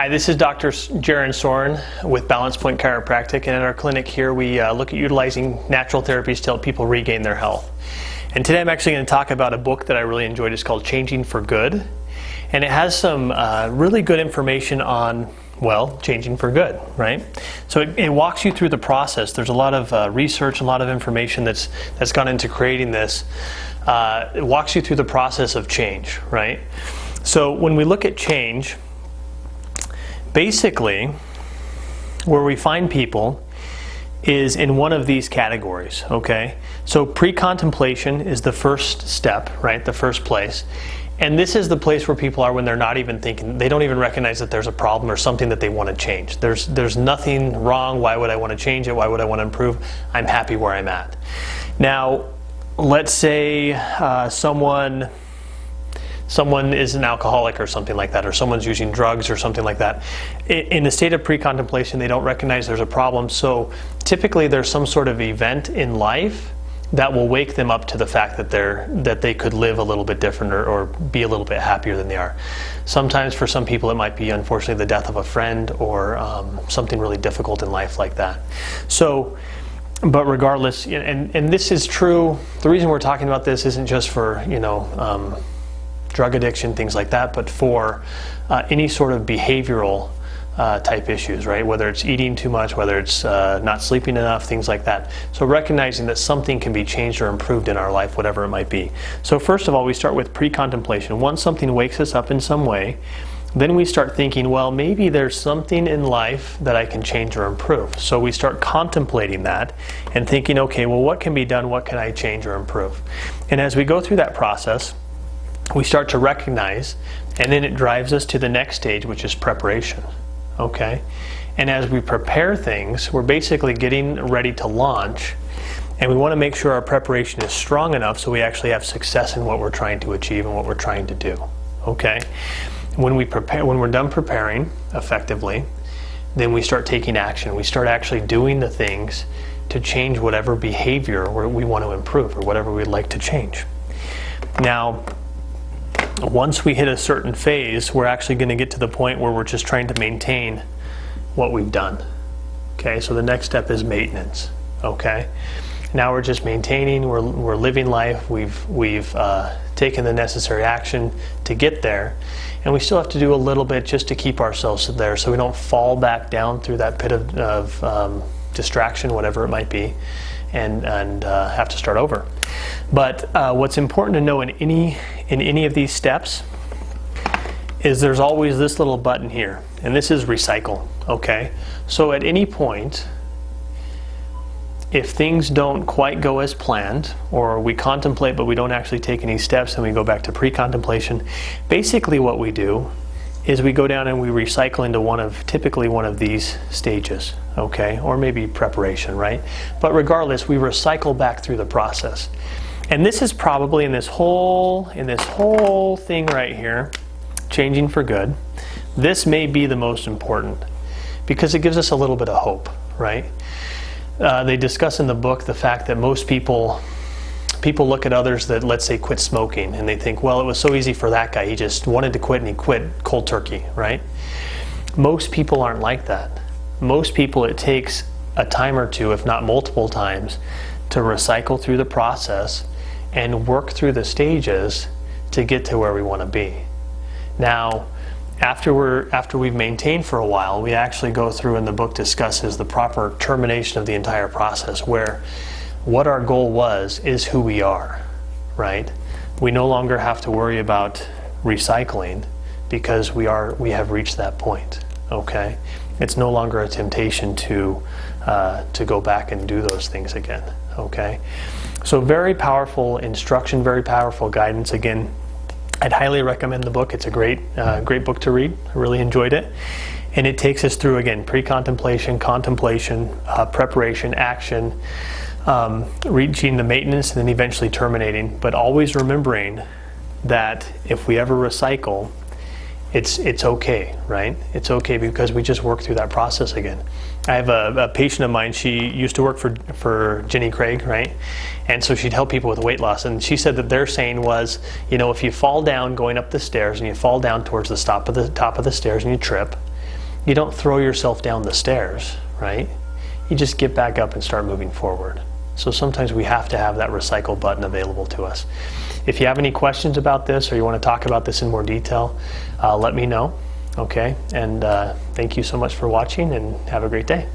Hi, this is Dr. Jaron Soren with Balance Point Chiropractic, and at our clinic here we look at utilizing natural therapies to help people regain their health. And today I'm actually going to talk about a book that I really enjoyed. It's called Changing for Good, and it has some really good information on, well, changing for good, right? So it walks you through the process. There's a lot of research, a lot of information that's gone into creating this. It walks you through the process of change, right? So when we look at change, basically, where we find people is in one of these categories, okay? So pre-contemplation is the first step, right? The first place. And this is the place where people are when they're not even thinking, they don't even recognize that there's a problem or something that they want to change. There's nothing wrong. Why would I want to change it? Why would I want to improve? I'm happy where I'm at. Now, let's say someone is an alcoholic or something like that, or someone's using drugs or something like that. In the state of pre-contemplation, they don't recognize there's a problem, so typically there's some sort of event in life that will wake them up to the fact that they could live a little bit different or be a little bit happier than they are. Sometimes for some people it might be, unfortunately, the death of a friend or something really difficult in life like that. So, but regardless, and this is true, the reason we're talking about this isn't just for, drug addiction, things like that, but for any sort of behavioral type issues, right? Whether it's eating too much, whether it's not sleeping enough, things like that. So recognizing that something can be changed or improved in our life, whatever it might be. So first of all, we start with pre-contemplation. Once something wakes us up in some way, then we start thinking, well, maybe there's something in life that I can change or improve. So we start contemplating that and thinking, okay, well, what can be done? What can I change or improve? And as we go through that process, we start to recognize, and then it drives us to the next stage, which is preparation, okay? And as we prepare things, we're basically getting ready to launch, and we want to make sure our preparation is strong enough so we actually have success in what we're trying to achieve and what we're trying to do, okay? When we're done preparing effectively, then we start taking action. We start actually doing the things to change whatever behavior we want to improve or whatever we'd like to change. Now, once we hit a certain phase, we're actually going to get to the point where we're just trying to maintain what we've done. Okay, so the next step is maintenance. Okay, now we're just maintaining. We're living life. We've taken the necessary action to get there, and we still have to do a little bit just to keep ourselves there, so we don't fall back down through that pit of distraction, whatever it might be, and have to start over. But what's important to know in any of these steps is there's always this little button here, and this is recycle, okay? So at any point, if things don't quite go as planned, or we contemplate but we don't actually take any steps and we go back to pre-contemplation, basically what we do is we go down and we recycle into typically one of these stages, okay? Or maybe preparation, right? But regardless, we recycle back through the process. And this is probably in this whole thing right here, changing for good, this may be the most important because it gives us a little bit of hope, right? They discuss in the book the fact that most people look at others that, let's say, quit smoking, and they think, well, it was so easy for that guy. He just wanted to quit and he quit cold turkey, right? Most people aren't like that. Most people, it takes a time or two, if not multiple times, to recycle through the process and work through the stages to get to where we want to be. Now, after we've maintained for a while, we actually go through, and the book discusses the proper termination of the entire process, where what our goal was is who we are, right? We no longer have to worry about recycling because we have reached that point, okay? It's no longer a temptation to go back and do those things again, okay? So very powerful instruction, very powerful guidance. Again, I'd highly recommend the book. It's a great book to read. I really enjoyed it. And it takes us through, again, pre-contemplation, contemplation, preparation, action, reaching the maintenance, and then eventually terminating. But always remembering that if we ever recycle, it's okay, right? It's okay because we just work through that process again. I have a patient of mine, she used to work for Jenny Craig, right? And so she'd help people with weight loss. And she said that their saying was, if you fall down going up the stairs and you fall down towards the top of the stairs and you trip, you don't throw yourself down the stairs, right? You just get back up and start moving forward. So sometimes we have to have that recycle button available to us. If you have any questions about this or you want to talk about this in more detail, let me know. Okay, and thank you so much for watching, and have a great day.